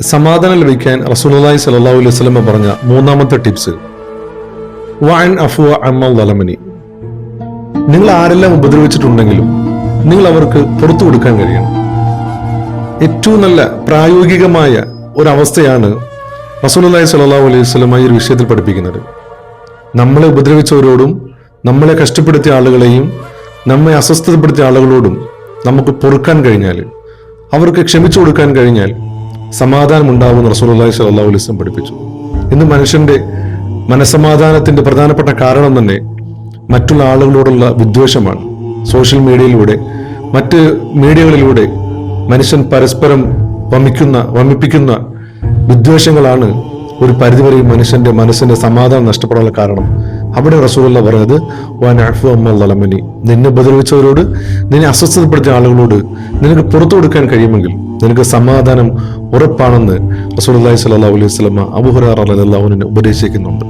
സമാധാനം ലഭിക്കാൻ റസൂലുള്ളാഹി സ്വല്ലല്ലാഹു അലൈഹി വസല്ലം പറഞ്ഞ മൂന്നാമത്തെ ടിപ്സ് വഅൻ അഫ്വ അമ്മൽ വലമനി. നിങ്ങൾ ആരെല്ലാം ഉപദ്രവിച്ചിട്ടുണ്ടെങ്കിലും നിങ്ങൾ അവർക്ക് പുറത്തു കൊടുക്കാൻ കഴിയണം. ഏറ്റവും നല്ല പ്രായോഗികമായ ഒരവസ്ഥയാണ് റസൂലുള്ളാഹി സ്വല്ലല്ലാഹു അലൈഹി വസല്ലം ഈ ഒരു വിഷയത്തിൽ പഠിപ്പിക്കുന്നത്. നമ്മളെ ഉപദ്രവിച്ചവരോടും നമ്മളെ കഷ്ടപ്പെടുത്തിയ ആളുകളെയും നമ്മെ അസ്വസ്ഥതപ്പെടുത്തിയ ആളുകളോടും നമുക്ക് പൊറുക്കാൻ കഴിഞ്ഞാൽ, അവർക്ക് ക്ഷമിച്ചു കൊടുക്കാൻ കഴിഞ്ഞാൽ സമാധാനം ഉണ്ടാവുമെന്ന് റസൂലുള്ളാഹി സ്വല്ലല്ലാഹു അലൈഹി വസല്ലം പഠിപ്പിച്ചു. ഇന്ന് മനുഷ്യന്റെ മനസ്സമാധാനത്തിന്റെ പ്രധാനപ്പെട്ട കാരണം തന്നെ മറ്റുള്ള ആളുകളോടുള്ള വിദ്വേഷമാണ്. സോഷ്യൽ മീഡിയയിലൂടെ മറ്റ് മീഡിയകളിലൂടെ മനുഷ്യൻ പരസ്പരം വമിപ്പിക്കുന്ന വിദ്വേഷങ്ങളാണ് ഒരു പരിധിവരെ മനുഷ്യന്റെ മനസ്സിന്റെ സമാധാനം നഷ്ടപ്പെടാനുള്ള കാരണം. അവിടെ റസൂലുള്ളാഹി പറഞ്ഞത് വഅഫു അമ്മൽ വലമനി, നിന്നെ ഉപദ്രവിച്ചവരോട്, നിന്നെ അസ്വസ്ഥതപ്പെടുത്തിയ ആളുകളോട് നിനക്ക് പുറത്തു കൊടുക്കാൻ കഴിയുമെങ്കിൽ നിനക്ക് സമാധാനം ഉറപ്പാണെന്ന് റസൂലുള്ളാഹി സ്വല്ലല്ലാഹു അലൈഹി വസല്ലം അബൂ ഹുറൈറ റളിയല്ലാഹു അൻഹു ഉപദേശിക്കുന്നുണ്ട്.